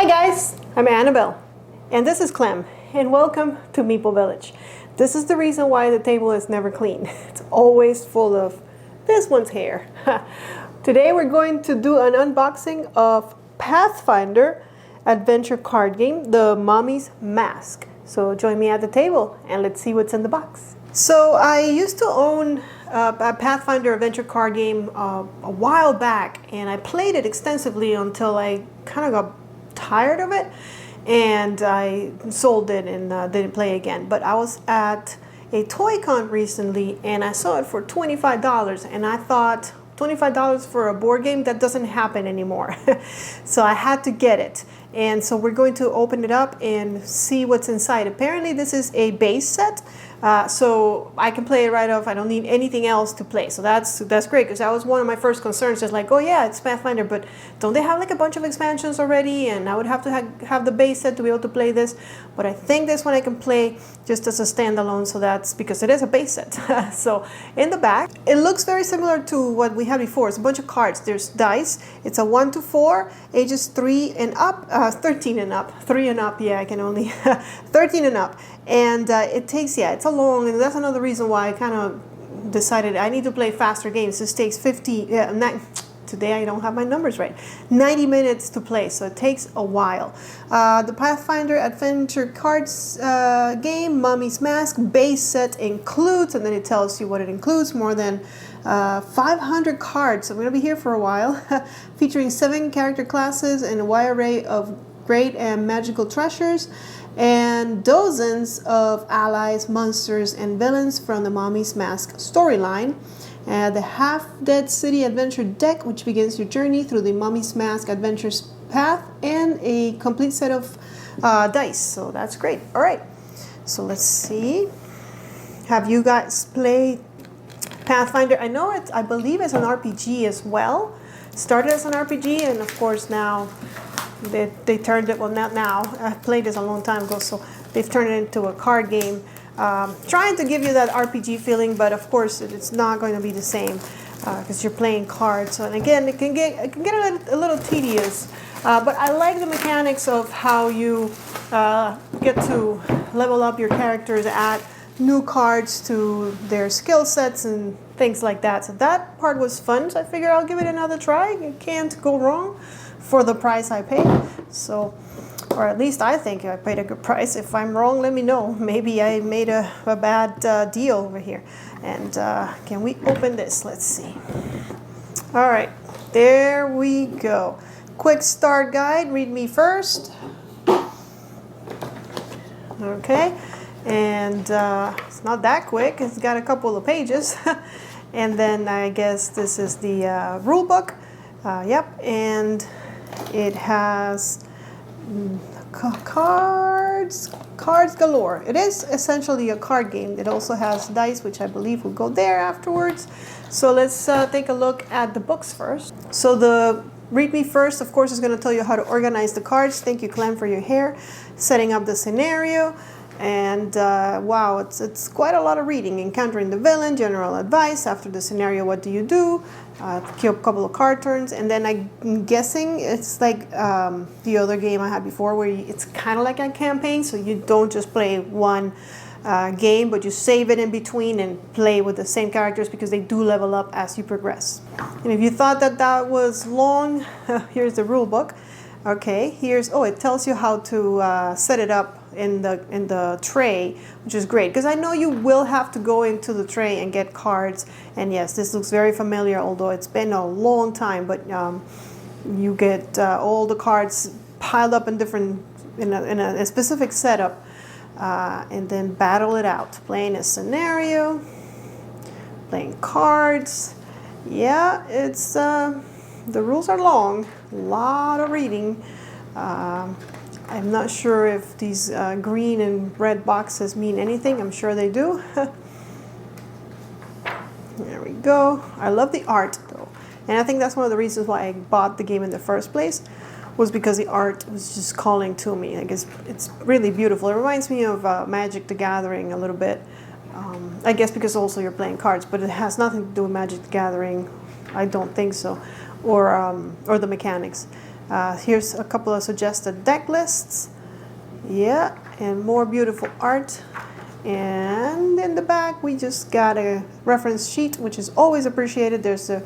Hi guys, I'm Annabelle, and this is Clem, and welcome to Meeple Village. This is the reason why the table is never clean. It's always full of this one's hair. Today we're going to do an unboxing of Pathfinder adventure card game, The Mommy's Mask. So join me at the table and let's see what's in the box. So I used to own a Pathfinder adventure card game a while back, and I played it extensively until I kind of got tired of it and I sold it and didn't play again. But I was at a toy con recently and I saw it for $25 and I thought, $25 for a board game? That doesn't happen anymore. So I had to get it. And so we're going to open it up and see what's inside. Apparently this is a base set, so I can play it right off. I don't need anything else to play. So that's great, because that was one of my first concerns. Just like, oh yeah, it's Pathfinder, but don't they have like a bunch of expansions already? And I would have to have the base set to be able to play this. But I think this one I can play just as a standalone. So that's because it is a base set. So in the back, it looks very similar to what we had before. It's a bunch of cards. There's dice. It's a 1 to 4, ages 3 and up. 13 and up, 3 and up, yeah, I can only 13 and up, and it takes, yeah, it's a long, and that's another reason why I kind of decided I need to play faster games. This takes 50, today I don't have my numbers right, 90 minutes to play, so it takes a while. The Pathfinder Adventure Cards game, Mommy's Mask, base set includes, and then it tells you what it includes, more than 500 cards. I'm going to be here for a while, featuring 7 character classes and a wide array of great and magical treasures, and dozens of allies, monsters, and villains from the Mommy's Mask storyline. The Half-Dead City Adventure deck, which begins your journey through the Mommy's Mask Adventures path, and a complete set of dice. So that's great. All right, so let's see. Have you guys played Pathfinder? I know I believe it's an RPG as well. Started as an RPG, and of course now they turned it, well, not now, I played this a long time ago, so they've turned it into a card game, trying to give you that RPG feeling, but of course it's not going to be the same because you're playing cards. So, and again, it can get a little tedious, but I like the mechanics of how you get to level up your characters, add new cards to their skill sets and things like that. So that part was fun, so I figured I'll give it another try. You can't go wrong for the price I paid. So, or at least I think I paid a good price. If I'm wrong, let me know. Maybe I made a bad deal over here. And can we open this? Let's see. All right, there we go. Quick start guide, read me first. Okay. And it's not that quick. It's got a couple of pages. And then I guess this is the rule book. Yep, and it has cards galore. It is essentially a card game. It also has dice, which I believe will go there afterwards. So let's take a look at the books first. So the read me first, of course, is going to tell you how to organize the cards. Thank you, Clem, for your hair. Setting up the scenario. And wow, it's quite a lot of reading. Encountering the villain, general advice. After the scenario, what do you do? A couple of card turns, and then I'm guessing it's like the other game I had before, where it's kind of like a campaign, so you don't just play one game, but you save it in between and play with the same characters, because they do level up as you progress. And if you thought that was long, here's the rule book. Okay, here's, oh, it tells you how to set it up in the tray, which is great, because I know you will have to go into the tray and get cards. And yes, this looks very familiar, although it's been a long time, but you get all the cards piled up in a specific setup, and then battle it out, playing a scenario, playing cards. Yeah, it's the rules are long, a lot of reading. I'm not sure if these green and red boxes mean anything. I'm sure they do. There we go. I love the art though. And I think that's one of the reasons why I bought the game in the first place, was because the art was just calling to me. I guess it's really beautiful. It reminds me of Magic the Gathering a little bit. I guess because also you're playing cards, but it has nothing to do with Magic the Gathering. I don't think so. Or the mechanics. Here's a couple of suggested deck lists. Yeah, and more beautiful art. And in the back, we just got a reference sheet, which is always appreciated. There's a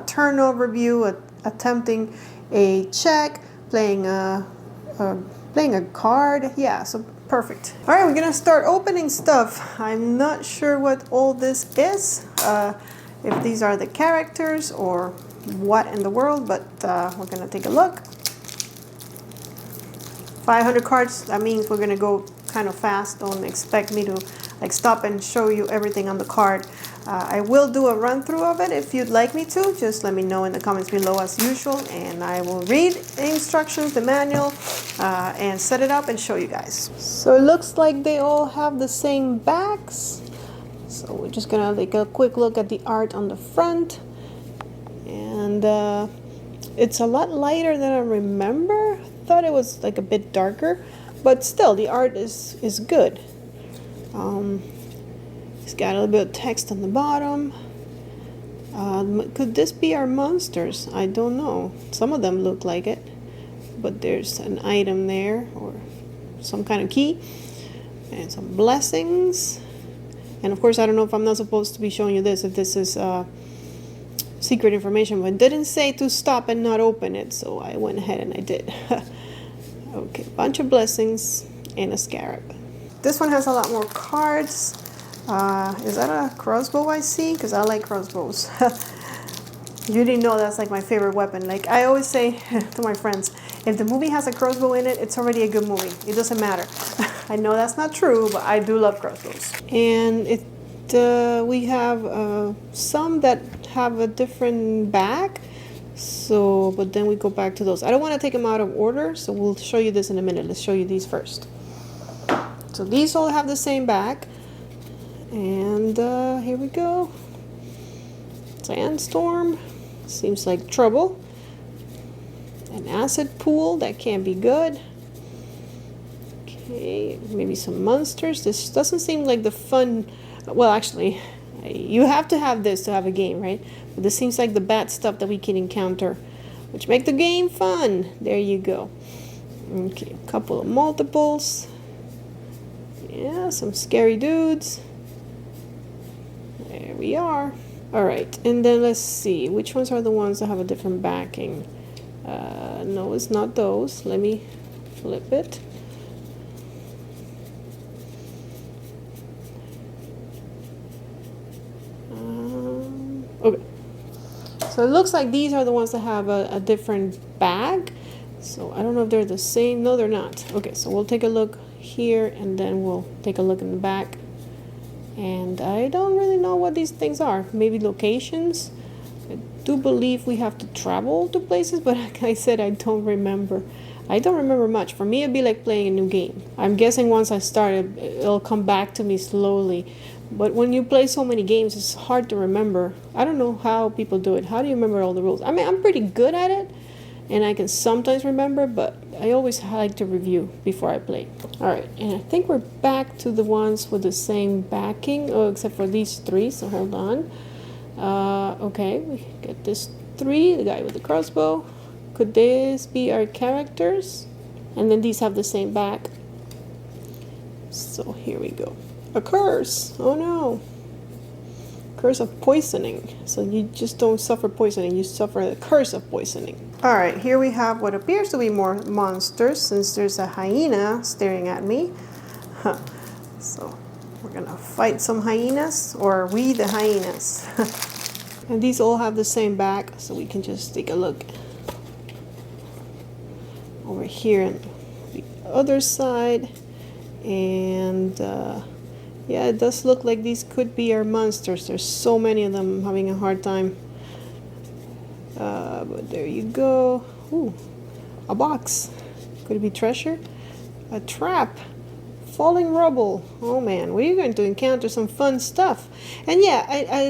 turn overview, attempting a check, playing a card. Yeah, so perfect. All right, we're gonna start opening stuff. I'm not sure what all this is, if these are the characters or what in the world, but we're gonna take a look. 500 cards, that means we're gonna go kind of fast. Don't expect me to like stop and show you everything on the card. I will do a run through of it if you'd like me to. Just let me know in the comments below as usual, and I will read the instructions, the manual, and set it up and show you guys. So it looks like they all have the same backs. So we're just gonna take a quick look at the art on the front, and it's a lot lighter than I remember. Thought it was like a bit darker, but still the art is good. It's got a little bit of text on the bottom. Could this be our monsters? I don't know. Some of them look like it, but there's an item there or some kind of key and some blessings. And of course, I don't know if I'm not supposed to be showing you this, if this is secret information, but it didn't say to stop and not open it, so I went ahead and I did. Okay, bunch of blessings and a scarab. This one has a lot more cards. Is that a crossbow I see? Because I like crossbows. You didn't know that's like my favorite weapon. Like I always say to my friends, if the movie has a crossbow in it, it's already a good movie. It doesn't matter. I know that's not true, but I do love crossbows. And we have some that have a different back. So, but then we go back to those. I don't want to take them out of order, so we'll show you this in a minute. Let's show you these first. So these all have the same back. And here we go. Sandstorm. Seems like trouble. An acid pool. That can't be good. Okay, maybe some monsters. This doesn't seem like the fun... Well, actually, you have to have this to have a game, right? But this seems like the bad stuff that we can encounter, which make the game fun. There you go. Okay, a couple of multiples. Yeah, some scary dudes. There we are. All right, and then let's see. Which ones are the ones that have a different backing? No, it's not those. Let me flip it. Okay. So it looks like these are the ones that have a different bag. So I don't know if they're the same. No, they're not. Okay, so we'll take a look here and then we'll take a look in the back. And I don't really know what these things are. Maybe locations. I do believe we have to travel to places, but like I said, I don't remember. I don't remember much. For me, it'd be like playing a new game. I'm guessing once I start it, it'll come back to me slowly. But when you play so many games, it's hard to remember. I don't know how people do it. How do you remember all the rules? I mean, I'm pretty good at it, and I can sometimes remember, but I always like to review before I play. All right, and I think we're back to the ones with the same backing, except for these three, so hold on. Okay, we get this three, the guy with the crossbow. Could this be our characters? And then these have the same back. So here we go. A curse! Oh no! Curse of poisoning. So you just don't suffer poisoning, you suffer the curse of poisoning. Alright, here we have what appears to be more monsters, since there's a hyena staring at me. Huh. So we're gonna fight some hyenas, or are we the hyenas? And these all have the same back, so we can just take a look over here on the other side. And yeah, it does look like these could be our monsters. There's so many of them, I'm having a hard time. But there you go. Ooh, a box. Could it be treasure? A trap. Falling rubble. Oh man, we're going to encounter some fun stuff. And yeah,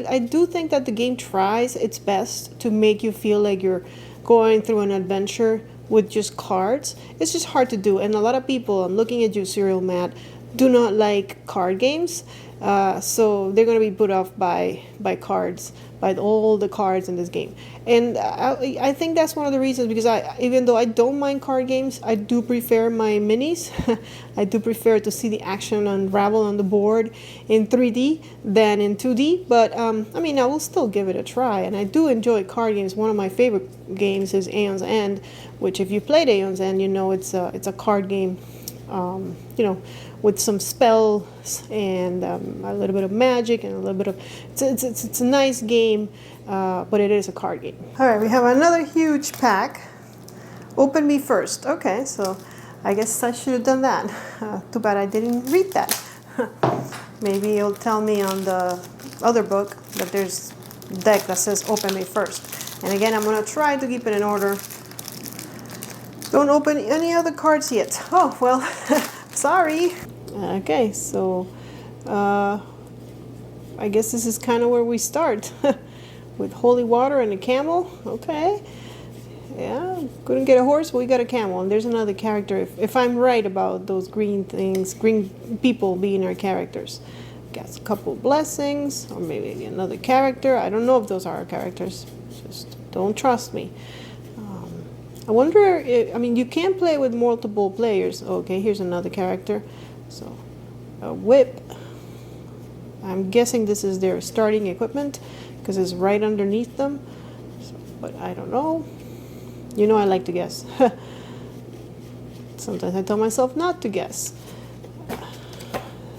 I do think that the game tries its best to make you feel like you're going through an adventure with just cards. It's just hard to do. And a lot of people, I'm looking at you, Serial Matt, do not like card games. So they're going to be put off by cards, by all the cards in this game. And I think that's one of the reasons, because even though I don't mind card games, I do prefer my minis. I do prefer to see the action unravel on the board in 3D than in 2D. But I mean, I will still give it a try, and I do enjoy card games. One of my favorite games is Aeon's End, which if you played Aeon's End, you know it's a card game, you know, with some spells and a little bit of magic and a little bit of it's a nice game, but it is a card game. All right, we have another huge pack. Open me first. Okay, so I guess I should have done that. Too bad I didn't read that. Maybe it'll tell me on the other book that there's a deck that says open me first. And again, I'm gonna try to keep it in order. Don't open any other cards yet. Oh, well, sorry. Okay, so I guess this is kind of where we start. With holy water and a camel. Okay. Yeah, couldn't get a horse, but we got a camel. And there's another character, if I'm right about those green things, green people being our characters. Got a couple blessings, or maybe another character. I don't know if those are our characters. Just don't trust me. I wonder if, I mean, you can play with multiple players. Okay, here's another character. So, a whip. I'm guessing this is their starting equipment because it's right underneath them. So, but I don't know. You know I like to guess. Sometimes I tell myself not to guess.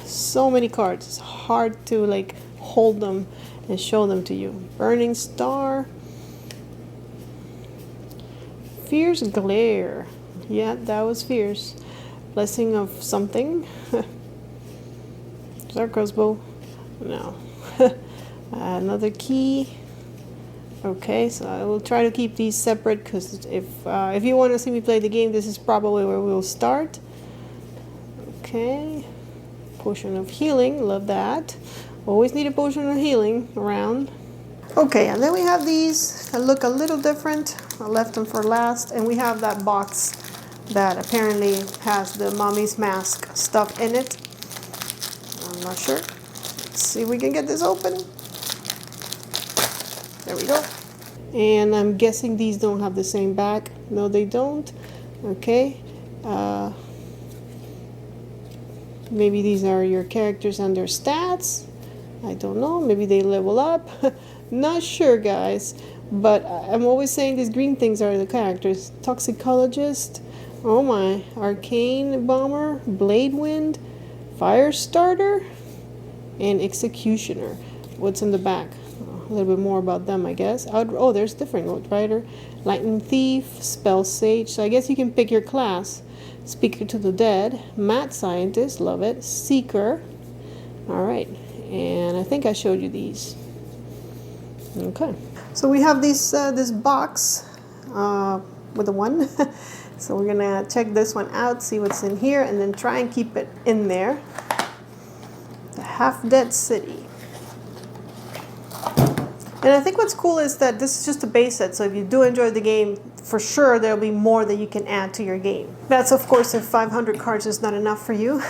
So many cards. It's hard to like hold them and show them to you. Burning Star. Fierce Glare. Yeah, that was fierce. Blessing of something. Is that a crossbow? No. Another key. Okay, so I will try to keep these separate because if you want to see me play the game, this is probably where we'll start. Okay. Potion of healing. Love that. Always need a potion of healing around. Okay, and then we have these that look a little different. I left them for last, and we have that box that apparently has the mommy's mask stuff in it. I'm not sure. Let's see if we can get this open. There we go. And I'm guessing these don't have the same back. No, they don't. Okay. Maybe these are your characters and their stats. I don't know. Maybe they level up. Not sure, guys. But I'm always saying these green things are the characters. Toxicologist. Oh my. Arcane Bomber. Blade Wind. Fire Starter. And Executioner. What's in the back? A little bit more about them, I guess. Oh, there's different. Outrider. Lightning Thief. Spell Sage. So I guess you can pick your class. Speaker to the Dead. Mad Scientist. Love it. Seeker. Alright. And I think I showed you these. Okay. So we have these this box with the one. So we're gonna check this one out, see what's in here, and then try and keep it in there. The Half-Dead City. And I think what's cool is that this is just a base set, so if you do enjoy the game, for sure there'll be more that you can add to your game. That's of course if 500 cards is not enough for you.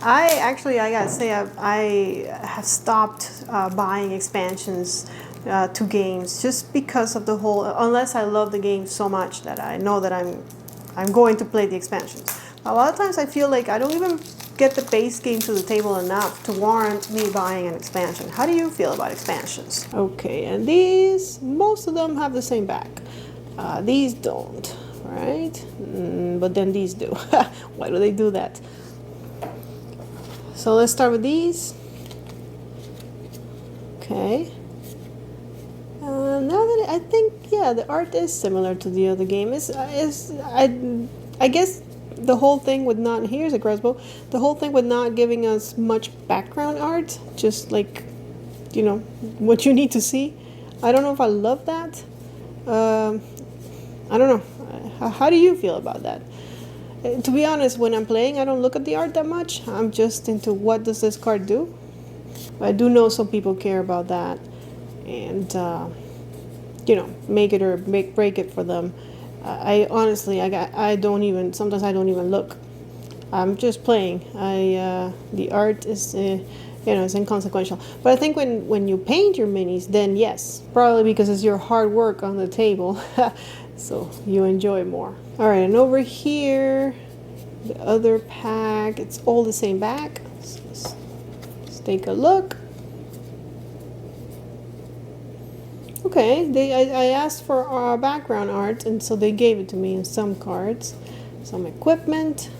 I gotta say I have stopped buying expansions to games just because of the whole, unless I love the game so much that I know that I'm going to play the expansions. A lot of times I feel like I don't even get the base game to the table enough to warrant me buying an expansion. How do you feel about expansions? Okay, and these, most of them have the same back. These don't, right? But then these do. Why do they do that? So let's start with these. Okay. Now that I think, yeah, the art is similar to the other game. I guess the whole thing with not, here's a crossbow, the whole thing with not giving us much background art, just like, you know, what you need to see. I don't know if I love that. I don't know. How do you feel about that? To be honest, when I'm playing, I don't look at the art that much. I'm just into what does this card do. I do know some people care about that, and you know, make it or break it for them. I honestly, I don't even, sometimes I don't even look. I'm just playing. The art is it's inconsequential. But I think when you paint your minis, then yes, probably because it's your hard work on the table, so you enjoy more. All right, and over here, the other pack, it's all the same back. So let's take a look. Okay, I asked for background art, and so they gave it to me in some cards. Some equipment.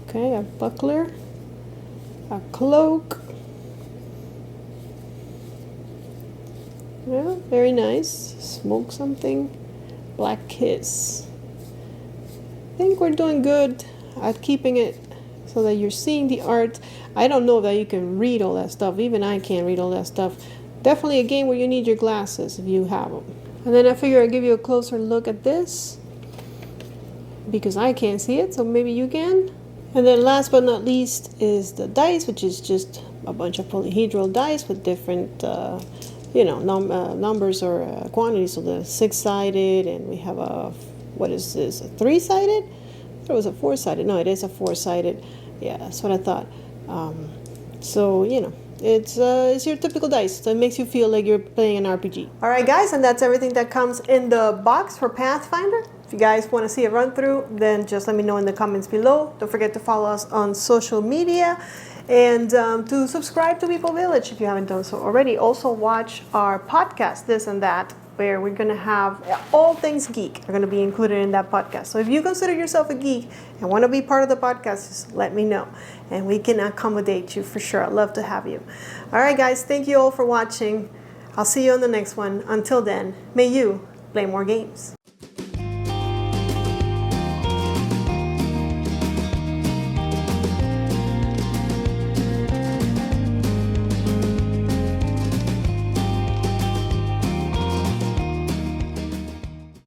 Okay, a buckler, a cloak. Yeah, very nice. Smoke something. Black kiss. I think we're doing good at keeping it so that you're seeing the art. I don't know that you can read all that stuff. Even I can't read all that stuff. Definitely a game where you need your glasses if you have them. And then I figure I'd give you a closer look at this because I can't see it, so maybe you can. And then last but not least is the dice, which is just a bunch of polyhedral dice with different, numbers or quantities. So the 6-sided, and we have what is this, a 3-sided? I thought it was a 4-sided. No, it is a 4-sided. Yeah, that's what I thought. It's your typical dice, so it makes you feel like you're playing an RPG. All right, guys, and that's everything that comes in the box for Pathfinder. If you guys want to see a run through, then just let me know in the comments below. Don't forget to follow us on social media and to subscribe to Meeple Village if you haven't done so already. Also watch our podcast, This and That, where we're going to have all things geek are going to be included in that podcast. So if you consider yourself a geek and want to be part of the podcast, just let me know and we can accommodate you for sure. I'd love to have you. All right, guys, thank you all for watching. I'll see you on the next one. Until then, may you play more games.